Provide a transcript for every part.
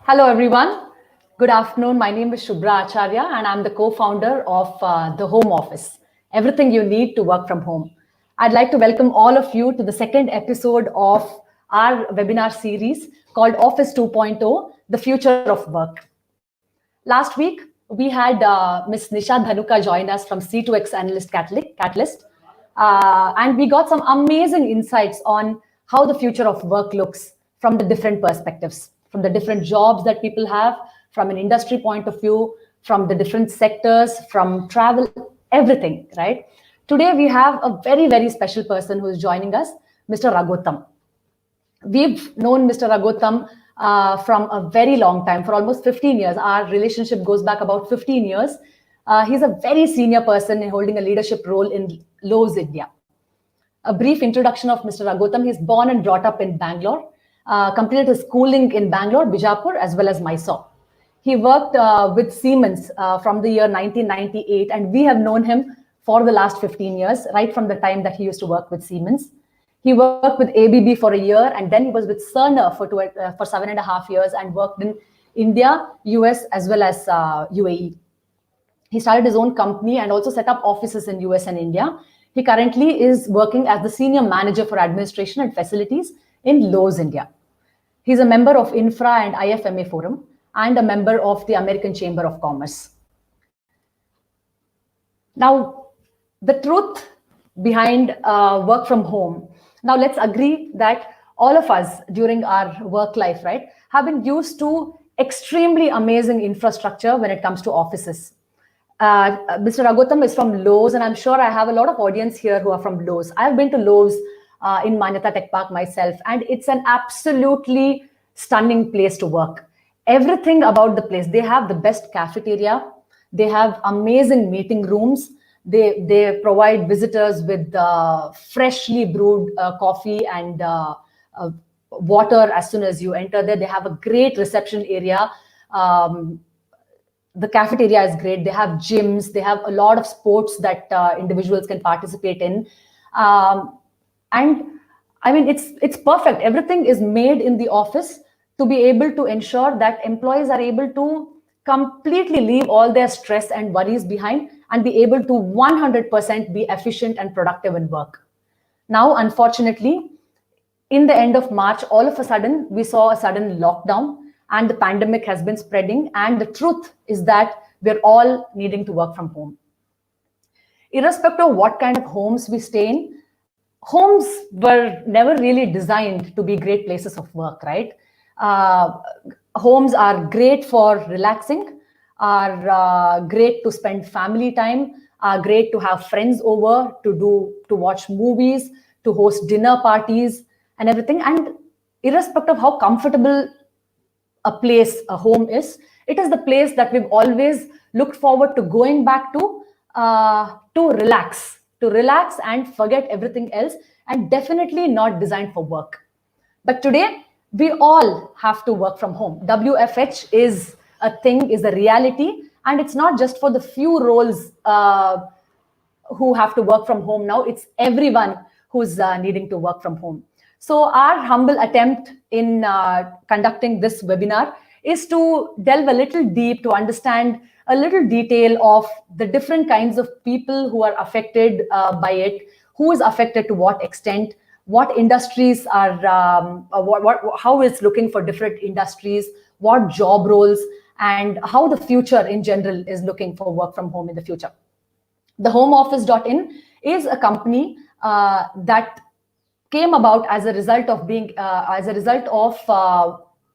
Hello, everyone. Good afternoon. My name is Shubhra Acharya, and I'm the co-founder of The Home Office, everything you need to work from home. I'd like to welcome all of you to the second episode of our webinar series called Office 2.0, The Future of Work. Last week, we had Ms. Nisha Dhanuka join us from C2X Analyst Catalyst, and we got some amazing insights on how the future of work looks from the different perspectives, from the different jobs that people have, from an industry point of view, from the different sectors, from travel, everything, right? Today, we have a very, very special person who is joining us, Mr. Raghutam. We've known Mr. Raghutam from a very long time, for almost 15 years. Our relationship goes back about 15 years. He's a very senior person in holding a leadership role in Lowe's India. A brief introduction of Mr. Raghutam. He's born and brought up in Bangalore, completed his schooling in Bangalore, Bijapur, as well as Mysore. He worked with Siemens from the year 1998, and we have known him for the last 15 years, right from the time that he used to work with Siemens. He worked with ABB for a year, and then he was with Cerner for 7.5 years and worked in India, US, as well as UAE. He started his own company and also set up offices in US and India. He currently is working as the Senior Manager for Administration and Facilities in Lowe's India. He's a member of Infra and IFMA Forum and a member of the American Chamber of Commerce. Now, the truth behind work from home. Now, let's agree that all of us during our work life, right, have been used to extremely amazing infrastructure when it comes to offices. Mr. Raghutam is from Lowe's, and I'm sure I have a lot of audience here who are from Lowe's. I've been to Lowe's in Manyata Tech Park myself, and it's an absolutely stunning place to work. Everything about the place, they have the best cafeteria, they have amazing meeting rooms, they provide visitors with freshly brewed coffee and water as soon as you enter there. They have a great reception area. The cafeteria is great. They have gyms. They have a lot of sports that individuals can participate in. And I mean, it's perfect. Everything is made in the office to be able to ensure that employees are able to completely leave all their stress and worries behind and be able to 100% be efficient and productive in work. Now, unfortunately, in the end of March, all of a sudden, we saw a sudden lockdown and the pandemic has been spreading. And the truth is that we're all needing to work from home. Irrespective of what kind of homes we stay in, homes were never really designed to be great places of work, right? Homes are great for relaxing, are great to spend family time, are great to have friends over, to watch movies, to host dinner parties and everything. And irrespective of how comfortable a place, a home is, it is the place that we've always looked forward to going back to relax and forget everything else, and definitely not designed for work. But today, we all have to work from home. WFH is a thing, is a reality, and it's not just for the few roles who have to work from home now. It's everyone who's needing to work from home. So our humble attempt in conducting this webinar is to delve a little deep to understand a little detail of the different kinds of people who are affected by it, who is affected to what extent, what industries are, how it's looking for different industries, what job roles, and how the future in general is looking for work from home in the future. The HomeOffice.in is a company that came about as a result of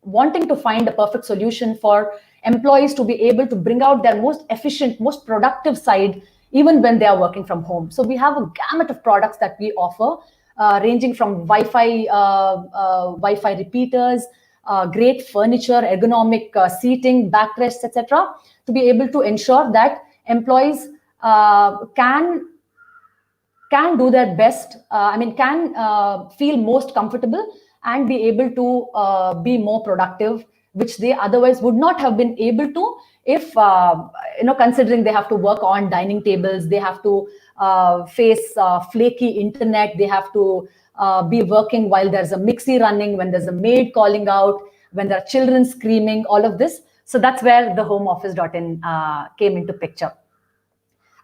wanting to find a perfect solution for employees to be able to bring out their most efficient, most productive side, even when they are working from home. So we have a gamut of products that we offer, ranging from Wi-Fi repeaters, great furniture, ergonomic seating, backrests, etc., to be able to ensure that employees can do their best, can feel most comfortable and be able to be more productive, which they otherwise would not have been able to if, considering they have to work on dining tables, they have to face flaky internet, they have to be working while there's a mixie running, when there's a maid calling out, when there are children screaming, all of this. So that's where the homeoffice.in came into picture.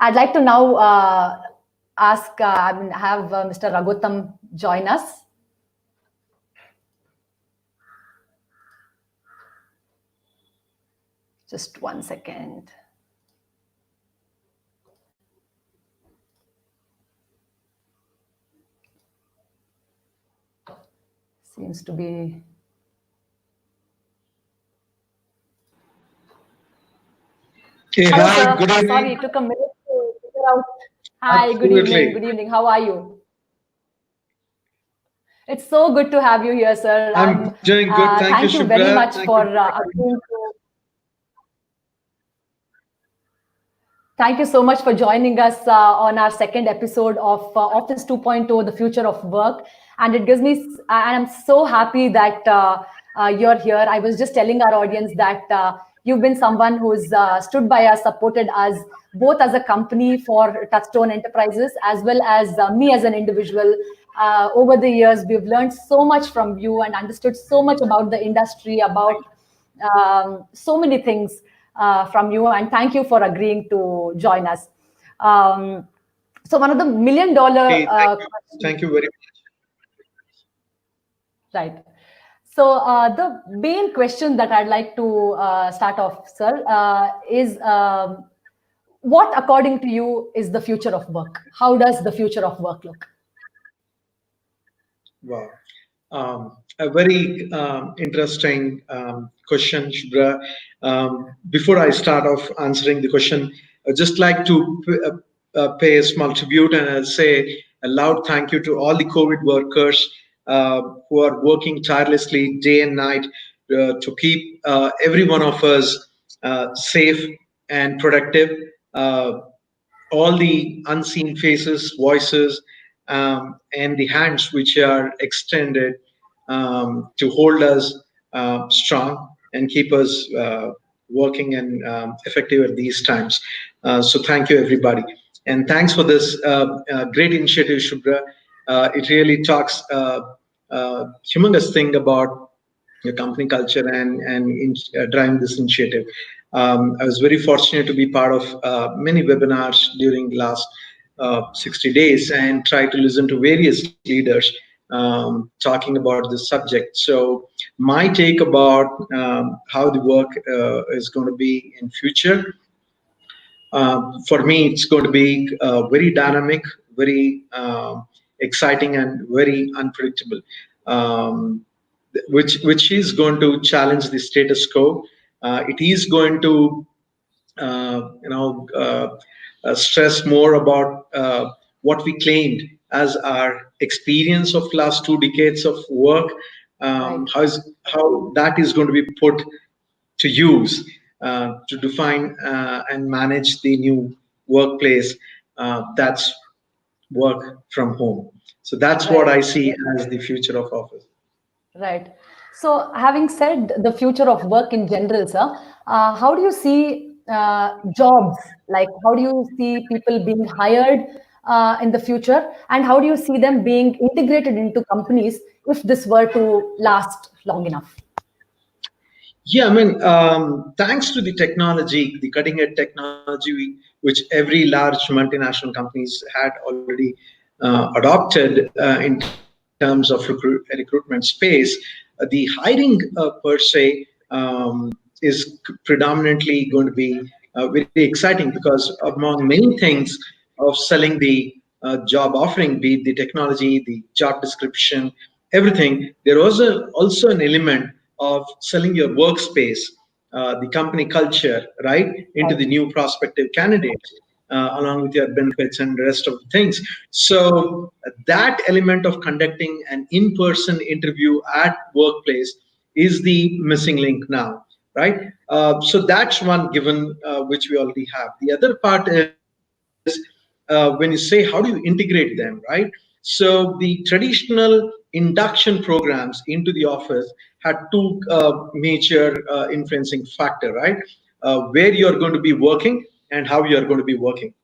I'd like to now have Mr. Raghutam join us. Just 1 second. Seems to be. Hey, hello, hi, sir. good evening. Sorry, it took a minute to figure out. Hi, Absolutely. good evening. Good evening. How are you? It's so good to have you here, sir. I'm doing good. Thank you, Thank you very Shubhra. much Thank for you. agreeing to. Thank you so much for joining us on our second episode of Office 2.0, The Future of Work. And it gives me, and I'm so happy that you're here. I was just telling our audience that you've been someone who's stood by us, supported us, both as a company for Touchstone Enterprises, as well as me as an individual. Over the years, we've learned so much from you and understood so much about the industry, about so many things from you, and thank you for agreeing to join us. So one of the $1 million Hey, thank you very much. right. So the main question that I'd like to start off, sir, is what, according to you, is the future of work? How does the future of work look? Wow. A very interesting question, Shubhra. Before I start off answering the question, I'd just like to pay a small tribute and say a loud thank you to all the COVID workers who are working tirelessly day and night to keep every one of us safe and productive. Uh, all the unseen faces, voices, and the hands which are extended to hold us strong and keep us working and effective at these times. So thank you, everybody. And thanks for this great initiative, Shubhra. It really talks humongous thing about your company culture and driving this initiative. I was very fortunate to be part of many webinars during the last 60 days and try to listen to various leaders talking about this subject. So my take about how the work is going to be in future, for me, it's going to be very dynamic, very exciting, and very unpredictable. Um, which is going to challenge the status quo. It is going to stress more about what we claimed as our experience of last 2 decades of work. Right. How that is going to be put to use to define and manage the new workplace that's work from home. So that's what I see as the future of office. Right. So, having said the future of work in general, sir, how do you see jobs? Like, how do you see people being hired in the future, and how do you see them being integrated into companies if this were to last long enough? Yeah, I mean, thanks to the technology, the cutting edge technology, which every large multinational companies had already adopted in terms of recruitment space, the hiring per se is predominantly going to be very exciting because among many things of selling the job offering, be it the technology, the job description, everything, there was also an element of selling your workspace, the company culture, right, into the new prospective candidates, along with your benefits and the rest of the things. So that element of conducting an in-person interview at workplace is the missing link now, right? So that's one given which we already have. The other part is when you say how do you integrate them, right? So the traditional induction programs into the office had two major influencing factor, right? Where you're going to be working and how you're going to be working.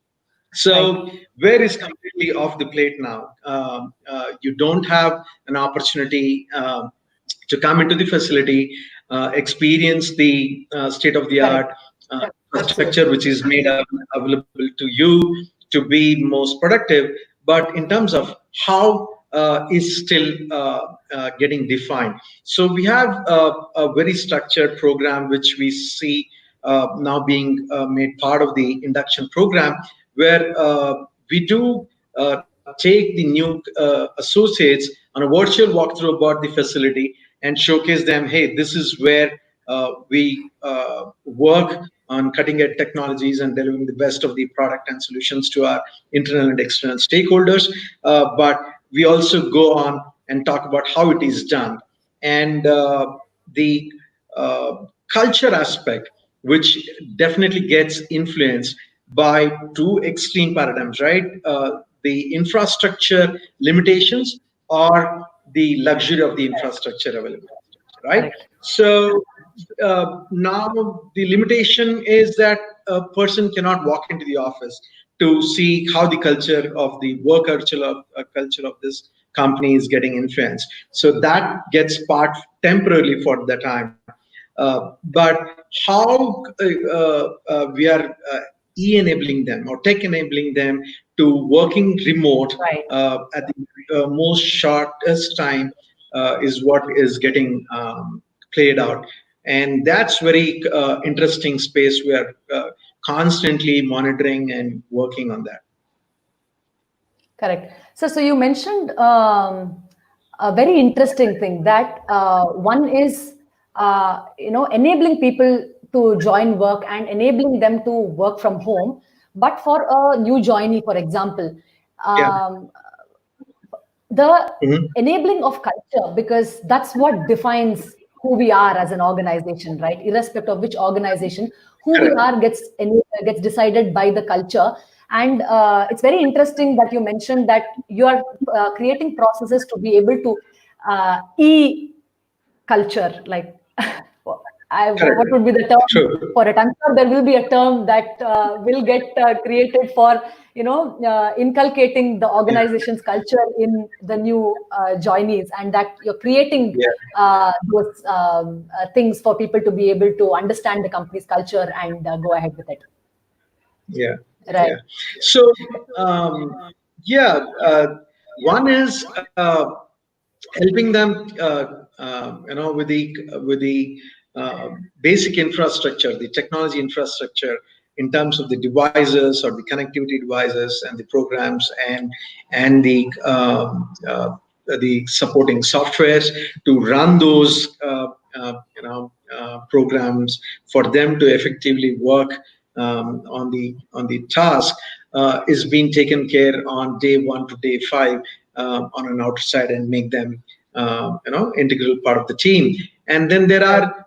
So where is completely off the plate now? You don't have an opportunity to come into the facility, experience the state-of-the-art infrastructure which is made available to you to be most productive. But in terms of how is still getting defined. So we have a very structured program which we see now being made part of the induction program, where we do take the new associates on a virtual walkthrough about the facility and showcase them, hey, this is where we work on cutting edge technologies and delivering the best of the product and solutions to our internal and external stakeholders. But we also go on and talk about how it is done. And the culture aspect, which definitely gets influenced by two extreme paradigms, right? The infrastructure limitations or the luxury of the infrastructure available, right? Correct. So now the limitation is that a person cannot walk into the office to see how the culture of the work culture of this company is getting influenced. So that gets part temporarily for the time. But how we are e-enabling them or tech enabling them to working remote Right. at the most shortest time is what is getting played out. And that's very interesting space. We are constantly monitoring and working on that. Correct. So you mentioned a very interesting thing that one is, enabling people to join work and enabling them to work from home. But for a new joinee, for example, Yeah. the Mhm. enabling of culture, because that's what defines who we are as an organization, right? Irrespective of which organization, who we Correct. are gets decided by the culture. And it's very interesting that you mentioned that you are creating processes to be able to culture, like what Correct. would be the term True. for it? I'm sure there will be a term that will get created for inculcating the Yeah. organization's culture in the new joinees, and that you're creating Yeah. those things for people to be able to understand the company's culture and go ahead with it. Yeah. Right. Yeah. So yeah, one is helping them, with the basic infrastructure, the technology infrastructure, in terms of the devices or the connectivity devices and the programs and the supporting softwares to run those programs for them to effectively work on the task is being taken care on day 1 to day 5 on an outside and make them integral part of the team. And then there are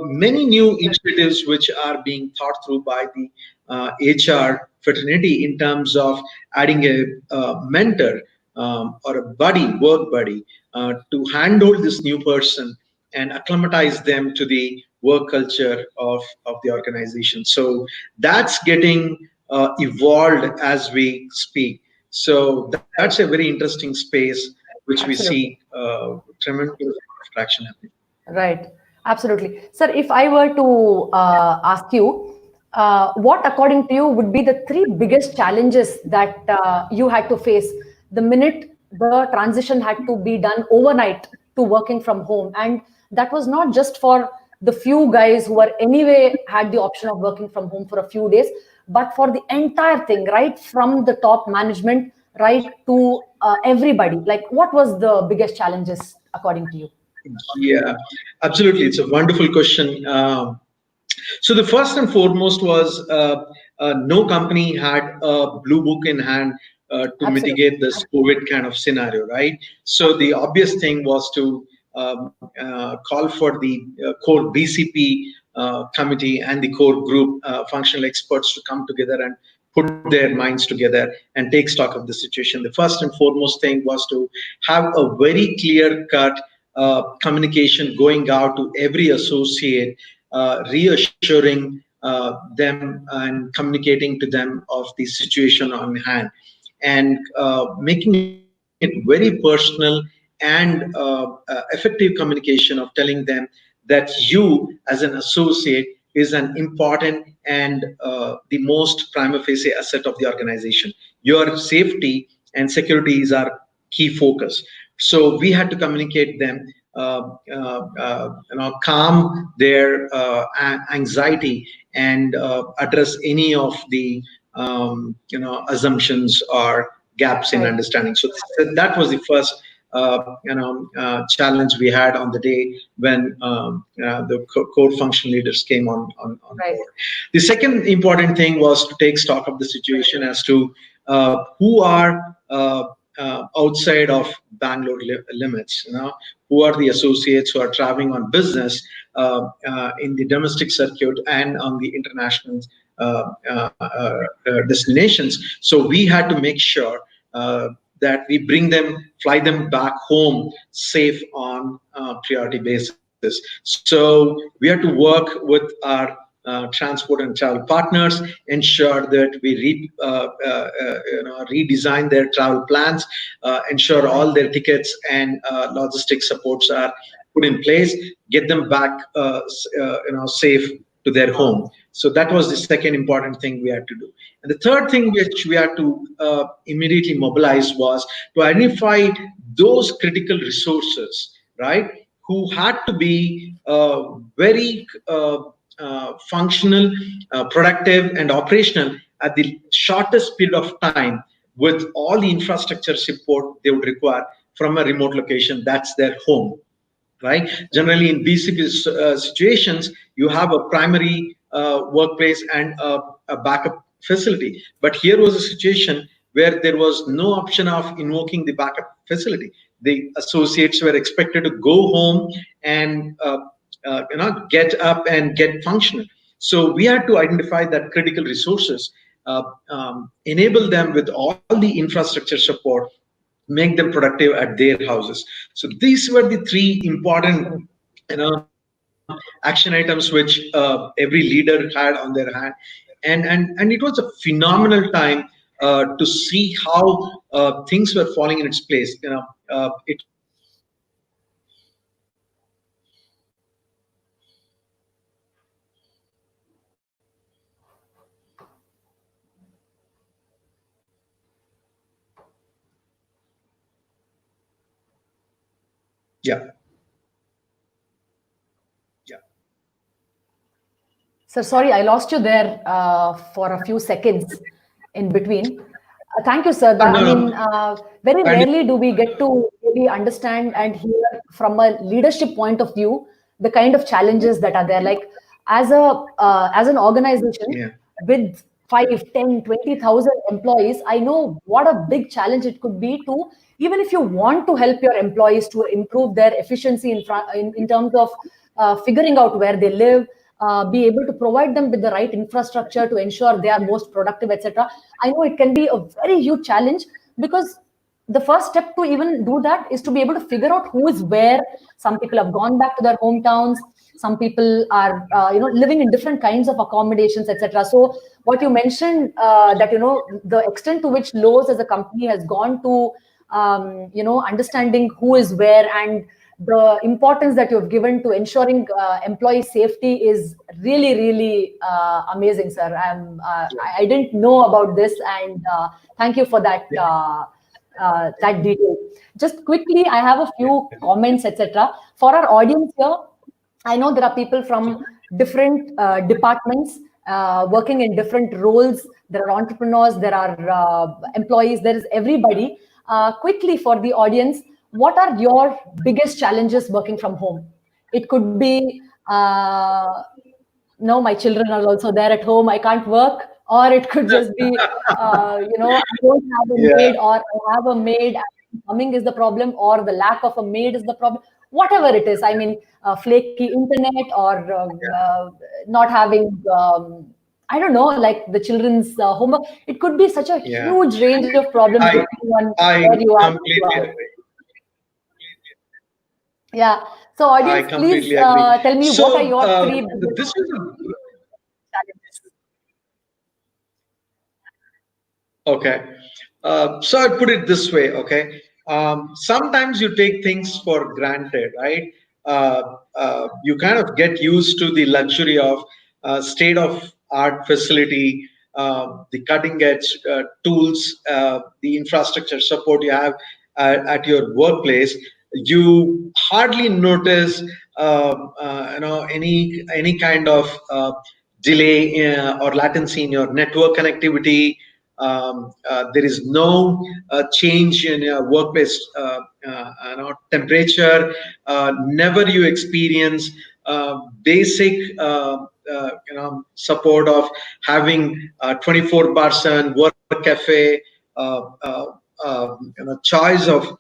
many new initiatives which are being thought through by the HR fraternity in terms of adding a mentor or a work buddy, to handle this new person and acclimatize them to the work culture of the organization. So that's getting evolved as we speak. So that's a very interesting space which we see Absolutely. tremendous traction happening. Right. Absolutely. Sir, if I were to ask you, what, according to you, would be the three biggest challenges that you had to face the minute the transition had to be done overnight to working from home? And that was not just for the few guys who were anyway had the option of working from home for a few days, but for the entire thing, right from the top management, right to everybody. Like, what was the biggest challenges according to you? Yeah, absolutely. It's a wonderful question. So the first and foremost was no company had a blue book in hand to Absolutely. mitigate this COVID kind of scenario, right? So the obvious thing was to call for the core BCP committee and the core group functional experts to come together and put their minds together and take stock of the situation. The first and foremost thing was to have a very clear cut communication going out to every associate, reassuring them and communicating to them of the situation on hand, and making it very personal and and effective communication of telling them that you as an associate is an important and the most prima facie asset of the organization. Your safety and security is our key focus. So we had to communicate them, calm their anxiety and address any of the assumptions or gaps in Right. understanding. So that was the first challenge we had on the day when the core function leaders came on Right. board. The second important thing was to take stock of the situation as to who are outside of Bangalore limits, who are the associates who are traveling on business in the domestic circuit and on the international destinations. So we had to make sure that we fly them back home safe on priority basis. So we have to work with our transport and travel partners, ensure that we redesign their travel plans, ensure all their tickets and logistics supports are put in place, get them back safe to their home. So that was the second important thing we had to do. And the third thing which we had to immediately mobilize was to identify those critical resources, right, who had to be very functional, productive, and operational at the shortest period of time with all the infrastructure support they would require from a remote location. That's their home, right? Generally, in BCP situations, you have a primary workplace and a backup facility. But here was a situation where there was no option of invoking the backup facility. The associates were expected to go home and get up and get functional. So we had to identify that critical resources, enable them with all the infrastructure support, make them productive at their houses. So these were the three important action items which every leader had on their hand, and it was a phenomenal time to see how things were falling in its place. It was a phenomenal time to see how things were falling in its place. Yeah. So sorry, I lost you there for a few seconds in between. Thank you, sir. No, no. Very And rarely do we get to really understand and hear from a leadership point of view the kind of challenges that are there. Like as an organization yeah. with 5, 10, 20,000 employees, I know what a big challenge it could be to, even if you want to help your employees to improve their efficiency in terms of figuring out where they live, be able to provide them with the right infrastructure to ensure they are most productive, etc. I know it can be a very huge challenge, because the first step to even do that is to be able to figure out who is where. Some people have gone back to their hometowns. Some people are, living in different kinds of accommodations, etc. So what you mentioned, that, the extent to which Lowe's as a company has gone to, understanding who is where, and the importance that you've given to ensuring employee safety is really, really amazing, sir. I didn't know about this, and thank you for that. That detail. Just quickly, I have a few comments, etc. For our audience here, I know there are people from different departments working in different roles. There are entrepreneurs, there are employees, there is everybody. Quickly, for the audience, what are your biggest challenges working from home? It could be, no, my children are also there at home, I can't work. Or it could just be, I don't have a Yeah. maid, or I have a maid, and coming is the problem, or the lack of a maid is the problem. Whatever it is, I mean, flaky internet, or not having, I don't know, like the children's homework. It could be such a Yeah. huge range of problems I depending on I where you are. completely agree. Yeah. So, I audience, please completely agree. tell me, what are So your three biggest this is challenges? okay. So I put it this way. Okay. sometimes you take things for granted, right? You kind of get used to the luxury of state of art facility, the cutting edge tools, the infrastructure support you have at your workplace. You hardly notice, any kind of delay or latency in your network connectivity. There is no change in your workplace temperature. Never you experience basic support of having 24/7 work cafe, choice of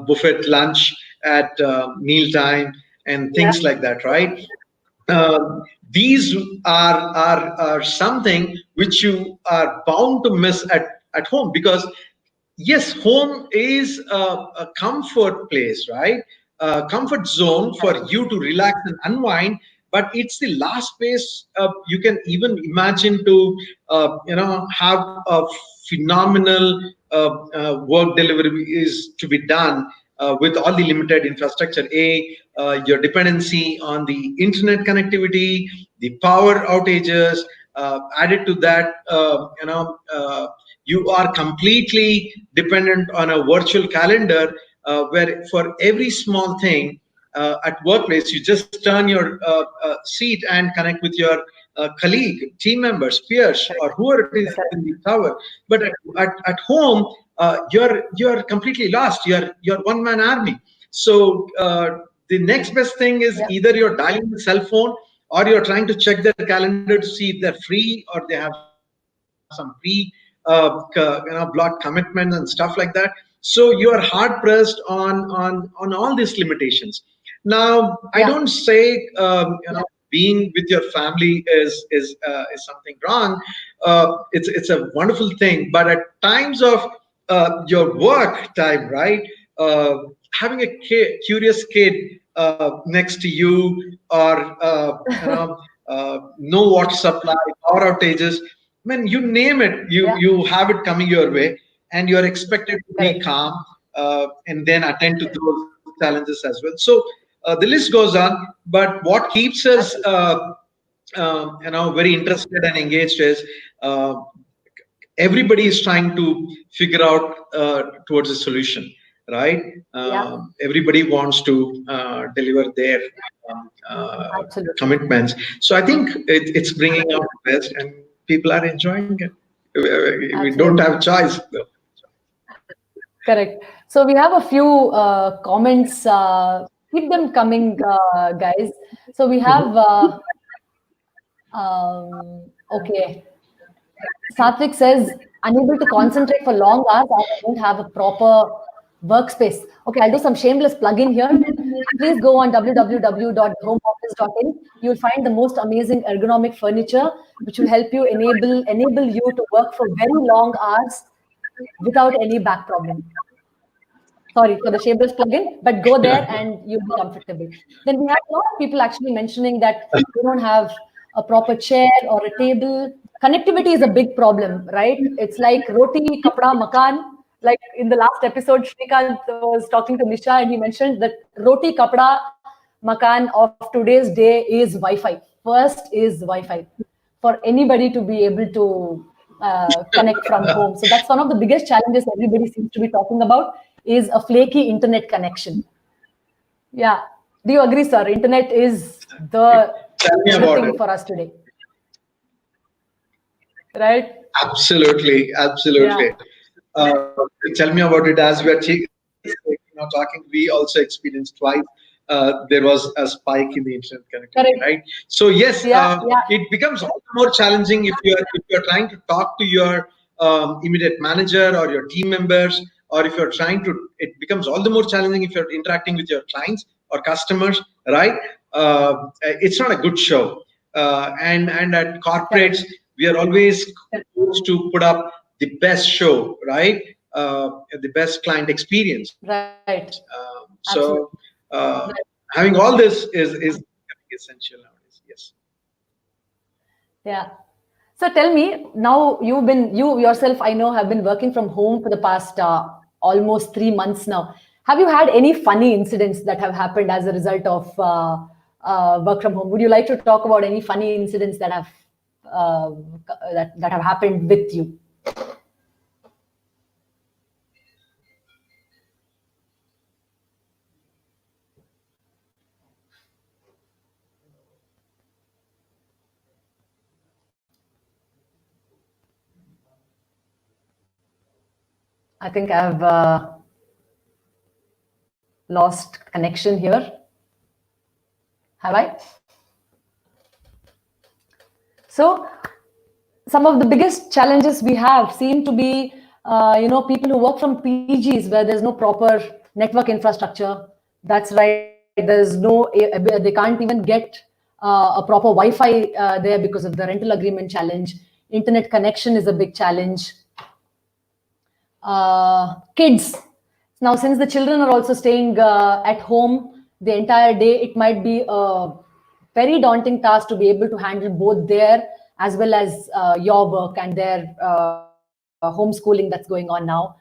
buffet lunch at meal time and Yeah. things like that, right? These are something which you are bound to miss at home, because yes, home is a comfort place, right? A comfort zone for you to relax and unwind. But it's the last place you can even imagine to, have a phenomenal work delivery is to be done with all the limited infrastructure. Your dependency on the internet connectivity, the power outages, added to that, you are completely dependent on a virtual calendar, where for every small thing at workplace, you just turn your seat and connect with your colleague, team members, peers, or whoever it is in the tower. But at home, you're completely lost. You're one man army. So the next best thing is Yeah. either you're dialing the cell phone, or you're trying to check their calendar to see if they're free, or they have some block commitments and stuff like that. So you are hard pressed on all these limitations. Now, I Yeah. don't say being with your family is something wrong. It's a wonderful thing, but at times of your work time, right? Uh, Having a curious kid next to you, or no water supply, power outages. I mean, you name it, Yeah. you have it coming your way, and you're expected to be Correct. calm and then attend to those challenges as well. So the list goes on. But what keeps us, Absolutely. very interested and engaged is uh, everybody is trying to figure out towards a solution, right? Yeah. Everybody wants to deliver their Absolutely. commitments. So I think it's bringing out the best, and people are enjoying it. We don't have Absolutely. choice. Correct. So we have a few comments. Keep them coming, guys. So we have, okay. Satvik says, unable to concentrate for long hours, I don't have a proper workspace. Okay, I'll do some shameless plug-in here. Please go on www.homeoffice.in. You'll find the most amazing ergonomic furniture, which will help you enable you to work for very long hours without any back problem. Sorry for the shameless plugin, but go there and you'll be comfortable. Then we have a lot of people actually mentioning that they don't have a proper chair or a table. Connectivity is a big problem, right? It's like roti, kapda, makan. Like in the last episode, Shrikant was talking to Nisha and he mentioned that roti, kapda, makan of today's day is Wi-Fi. First is Wi-Fi for anybody to be able to connect from home. So that's one of the biggest challenges everybody seems to be talking about is a flaky internet connection. Yeah. Do you agree, sir? Internet is the Tell me about everything it. for us today. Right? Absolutely, absolutely. Yeah. Tell me about it. As we're talking, we also experienced twice. There was a spike in the internet connectivity, Correct. right? So yes, Yeah. Yeah. it becomes all the more challenging if you're trying to talk to your immediate manager or your team members, or if you're trying to. It becomes all the more challenging if you're interacting with your clients or customers, right? It's not a good show. And at corporates, Correct. we are always supposed to put up the best show, right? The best client experience. Right. Absolutely. So having all this is essential nowadays. Yes. Yeah. So tell me now, you yourself, I know, have been working from home for the past almost 3 months now. Have you had any funny incidents that have happened as a result of work from home? Would you like to talk about any funny incidents that have that have happened with you? I think I've lost connection here. Have I? So some of the biggest challenges we have seem to be, people who work from PGs where there's no proper network infrastructure. That's right. There's no, they can't even get a proper Wi-Fi there because of the rental agreement challenge. Internet connection is a big challenge. Kids. Now, since the children are also staying at home the entire day, it might be a very daunting task to be able to handle both their as well as your work and their homeschooling that's going on now.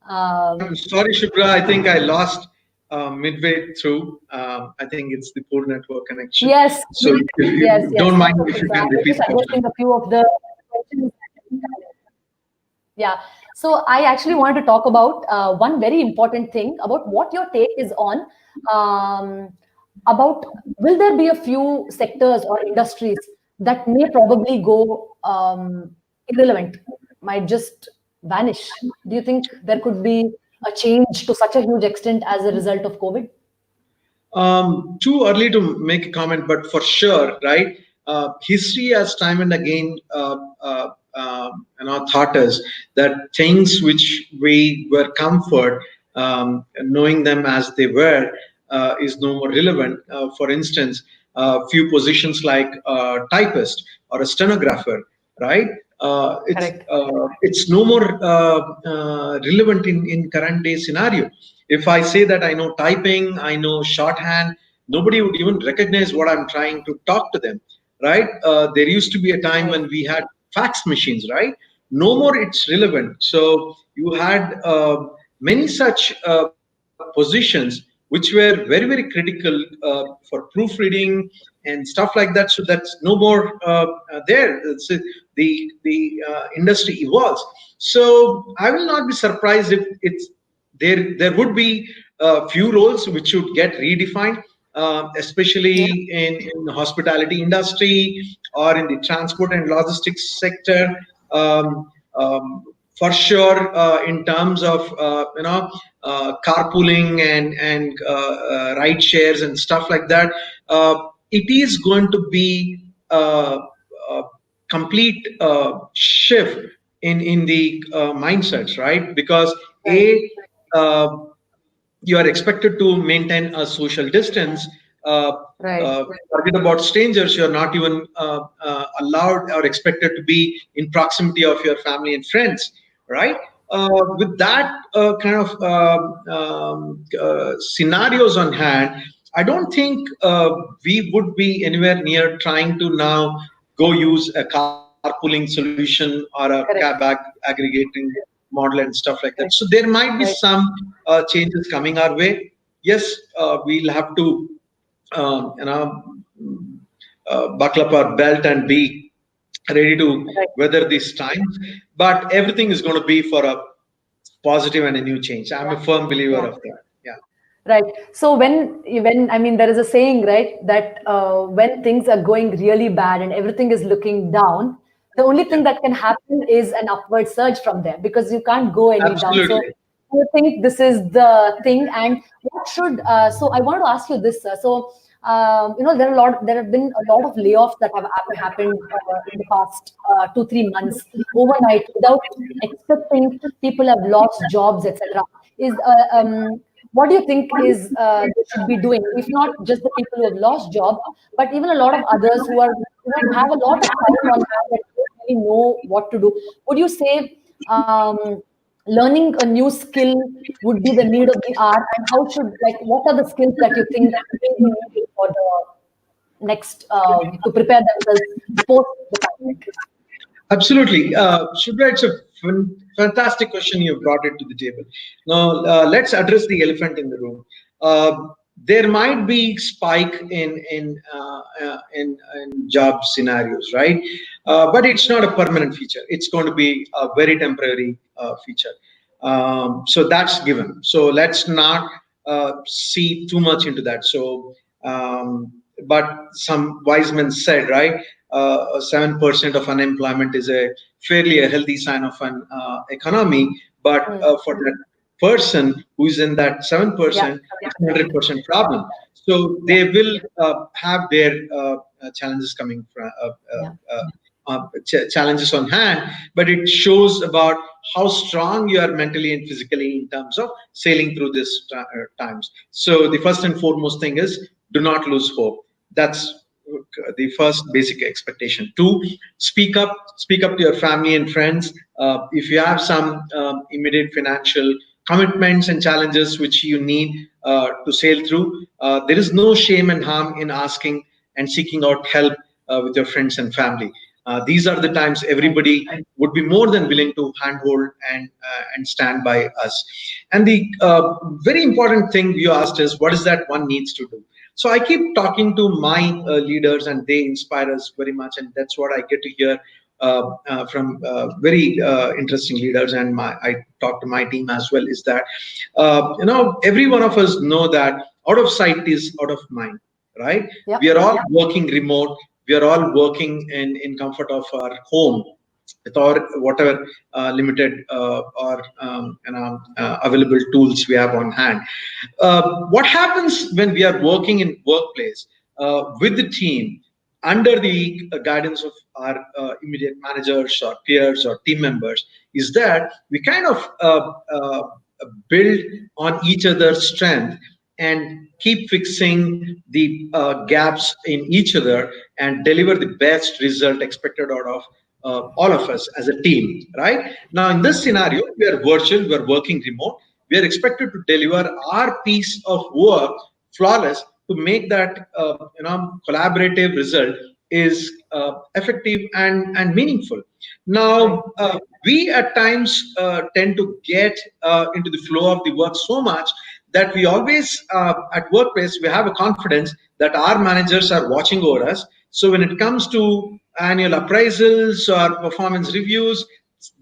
I'm sorry, Shubhra. I think I lost midway through. I think it's the poor network connection. Yes. So if you yes. don't mind if you can repeat. I'm just addressing a few of the questions. Yeah. So I actually wanted to talk about one very important thing about what your take is on about will there be a few sectors or industries that may probably go irrelevant, might just vanish? Do you think there could be a change to such a huge extent as a result of COVID? Too early to make a comment, but for sure, right? History has time and again taught us that things which we were comfort, knowing them as they were, is no more relevant. For instance, few positions like a typist or a stenographer, right? It's no more relevant in current day scenario. If I say that I know typing, I know shorthand, nobody would even recognize what I'm trying to talk to them, right? There used to be a time when we had fax machines, right? No more it's relevant. So you had many such positions which were very, very critical for proofreading and stuff like that. So that's no more there. So the industry evolves. So I will not be surprised if it's there would be a few roles which would get redefined, especially in the hospitality industry or in the transport and logistics sector. For sure, in terms of carpooling and ride shares and stuff like that, it is going to be a complete shift in the mindsets, right? Because you are expected to maintain a social distance. Forget about strangers. You're not even allowed or expected to be in proximity of your family and friends, right? With that kind of scenarios on hand, I don't think we would be anywhere near trying to now go use a carpooling solution or a cab aggregating model and stuff like that. So there might be some changes coming our way. Yes, we'll have to buckle up our belt and be ready to weather these times. But everything is going to be for a positive and a new change. I'm a firm believer of that. Yeah. Right. So when I mean, there is a saying, right, that when things are going really bad and everything is looking down, the only thing that can happen is an upward surge from there, because you can't go any down. So I think this is the thing. And what should so I want to ask you this, sir. So there have been a lot of layoffs that have happened in the past 2-3 months overnight without expecting. People have lost jobs, etc. What do you think is they should be doing, if not just the people who have lost jobs, but even a lot of others who are have a lot of time on hand that don't really know what to do? Would you say learning a new skill would be the need of the hour? And how should, what are the skills that you think will be needed for the next to prepare themselves post the pandemic? Absolutely. Shubhra, it's a Fantastic question you brought it to the table. Now, let's address the elephant in the room. There might be spike in job scenarios, right? But it's not a permanent feature. It's going to be a very temporary feature. So that's given. So let's not see too much into that. So, but some wise men said, right, 7% of unemployment is fairly a healthy sign of an economy. But for that person who is in that 7%, it's 100% problem. So they will have their challenges coming from challenges on hand, but it shows about how strong you are mentally and physically in terms of sailing through this times. So the first and foremost thing is do not lose hope. That's the first basic expectation. Two, speak up to your family and friends. If you have some immediate financial commitments and challenges which you need to sail through, there is no shame and harm in asking and seeking out help with your friends and family. These are the times everybody would be more than willing to handhold and stand by us. And the very important thing you asked is, what is that one needs to do? So I keep talking to my leaders, and they inspire us very much, and that's what I get to hear from very interesting leaders. And I talk to my team as well. Is that every one of us know that out of sight is out of mind, right? We are all working remote. We are all working in comfort of our home with our whatever limited or available tools we have on hand. What happens when we are working in workplace with the team under the guidance of our immediate managers or peers or team members is that we kind of build on each other's strength and keep fixing the gaps in each other and deliver the best result expected out of all of us as a team, right? Now, in this scenario, we are virtual, we are working remote. We are expected to deliver our piece of work flawless to make that collaborative result is effective and meaningful. Now, we at times tend to get into the flow of the work so much that we always at workplace we have a confidence that our managers are watching over us. So when it comes to annual appraisals or performance reviews,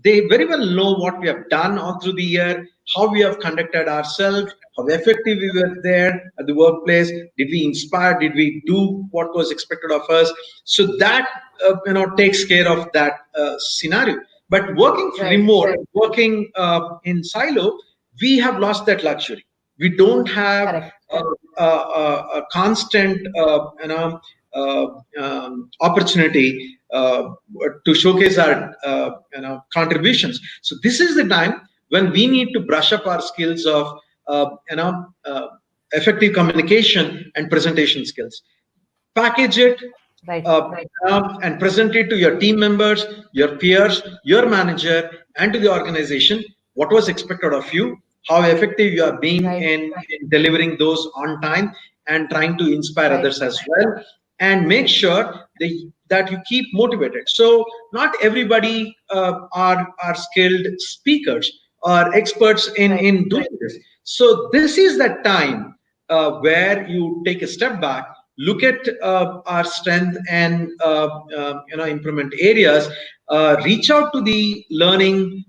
they very well know what we have done all through the year, how we have conducted ourselves, how effective we were there at the workplace. Did we inspire? Did we do what was expected of us? So that takes care of that scenario. But working remote, working in silo, we have lost that luxury. We don't have a constant opportunity to showcase our contributions. So this is the time when we need to brush up our skills of effective communication and presentation skills. Package it and present it to your team members, your peers, your manager, and to the organization. What was expected of you? How effective you are being in delivering those on time and trying to inspire others as well, and make sure that you keep motivated. So not everybody are skilled speakers or experts in doing this. So this is that time where you take a step back, look at our strength and improvement areas, reach out to the learning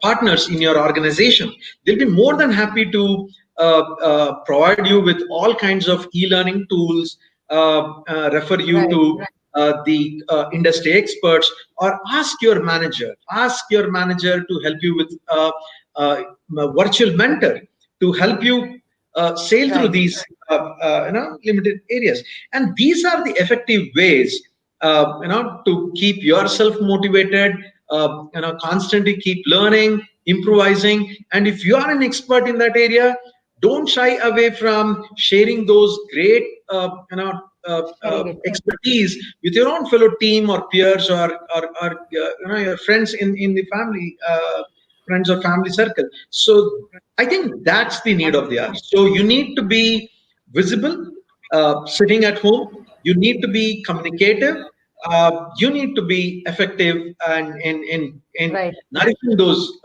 partners in your organization. They'll be more than happy to provide you with all kinds of e-learning tools, refer you to the industry experts, or ask your manager to help you with a virtual mentor to help you sail through these limited areas. And these are the effective ways to keep yourself motivated, constantly keep learning, improvising. And if you are an expert in that area, don't shy away from sharing those great expertise with your own fellow team or peers or your friends in the family, friends or family circle. So I think that's the need of the hour. So you need to be visible, sitting at home. You need to be communicative. you need to be effective and in Right. nourishing those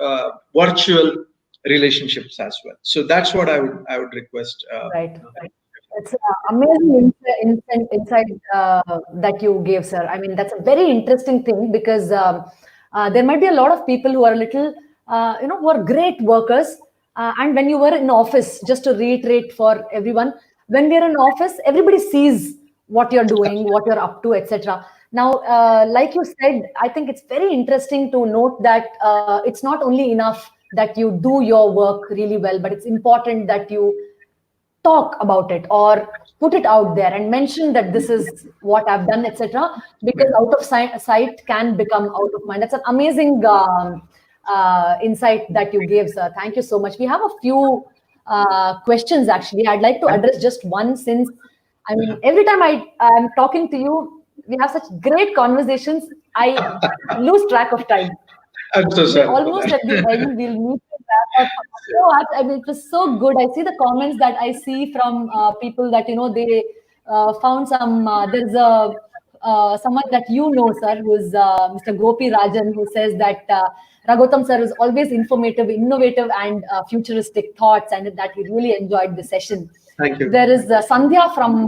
virtual relationships as well. So that's what I would request. Right. It's amazing insight that you gave, sir. I mean, that's a very interesting thing because there might be a lot of people who are a little, who are great workers. And when you were in office, just to reiterate for everyone, when we are in office, everybody sees what you're doing, what you're up to, etc. Now, like you said, I think it's very interesting to note that it's not only enough that you do your work really well, but it's important that you talk about it or put it out there and mention that this is what I've done, etc. Because out of sight can become out of mind. That's an amazing insight that you gave, sir. Thank you so much. We have a few questions actually. I'd like to address just one since, I mean, every time I'm talking to you, we have such great conversations. I lose track of time. I'm so We're sorry. almost at the end. We'll need to wrap up. So, I mean, it was so good. I see the comments that I see from people that they found some. There's a someone that sir, who's Mr. Gopi Rajan, who says that Raghutam sir is always informative, innovative, and futuristic thoughts, and that he really enjoyed the session. Thank you. There is Sandhya from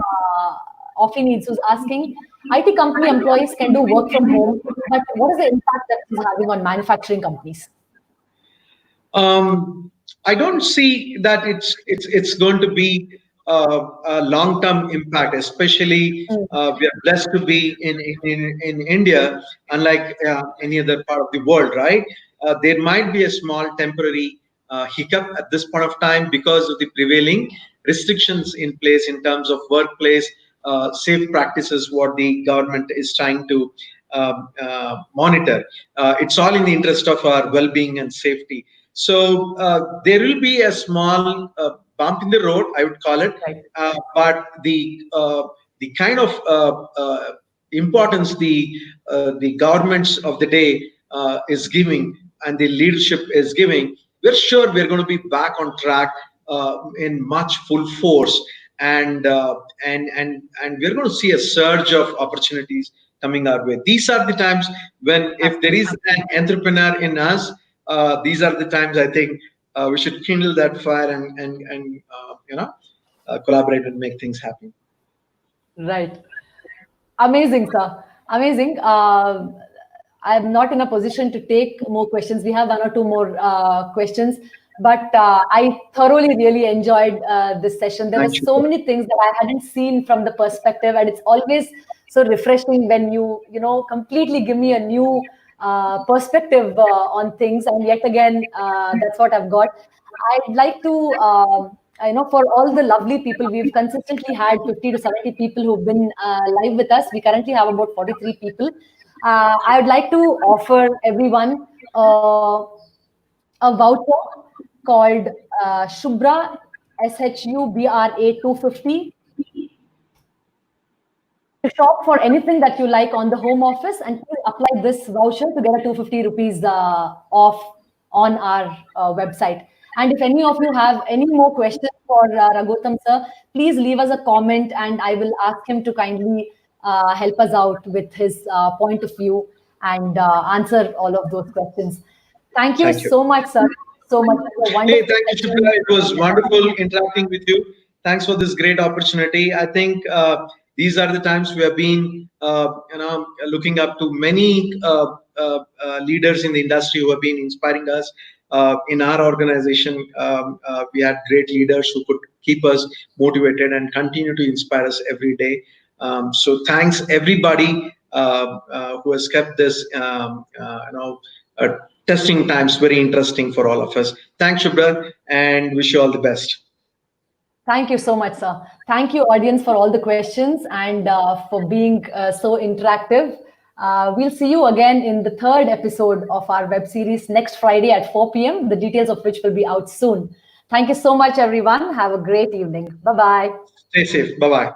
Offi Needs who's asking, IT company employees can do work from home, but what is the impact that it is having on manufacturing companies? I don't see that it's going to be a long-term impact, especially we are blessed to be in India, unlike any other part of the world, right? There might be a small temporary hiccup at this point of time because of the prevailing restrictions in place in terms of workplace safe practices, what the government is trying to monitor. It's all in the interest of our well-being and safety. So there will be a small bump in the road, I would call it, but the kind of importance the governments of the day is giving and the leadership is giving, we're sure we're going to be back on track in much full force, and we're going to see a surge of opportunities coming our way. These are the times when, if there is an entrepreneur in us, these are the times I think we should kindle that fire and collaborate and make things happen. Right. Amazing, sir. Amazing. I'm not in a position to take more questions. We have one or two more questions, but I thoroughly really enjoyed this session. There were so many things that I hadn't seen from the perspective, and it's always so refreshing when you completely give me a new perspective on things. And yet again, that's what I've got. I'd like to, for all the lovely people, we've consistently had 50 to 70 people who've been live with us. We currently have about 43 people. I would like to offer everyone a voucher called Shubhra, SHUBRA 250, to shop for anything that you like on the home office, and to apply this voucher to get a 250 rupees off on our website. And if any of you have any more questions for Raghutam sir, please leave us a comment and I will ask him to kindly help us out with his point of view and answer all of those questions. Thank you so much, sir. So much. Hey, thank you, Shubhra. It was wonderful interacting with you. Thanks for this great opportunity. I think these are the times we have been, looking up to many leaders in the industry who have been inspiring us. In our organization, we had great leaders who could keep us motivated and continue to inspire us every day. So thanks everybody who has kept this, testing times very interesting for all of us. Thanks, Shubhra, and wish you all the best. Thank you so much, sir. Thank you, audience, for all the questions and for being so interactive. We'll see you again in the third episode of our web series next Friday at 4 p.m., the details of which will be out soon. Thank you so much, everyone. Have a great evening. Bye-bye. Stay safe. Bye-bye.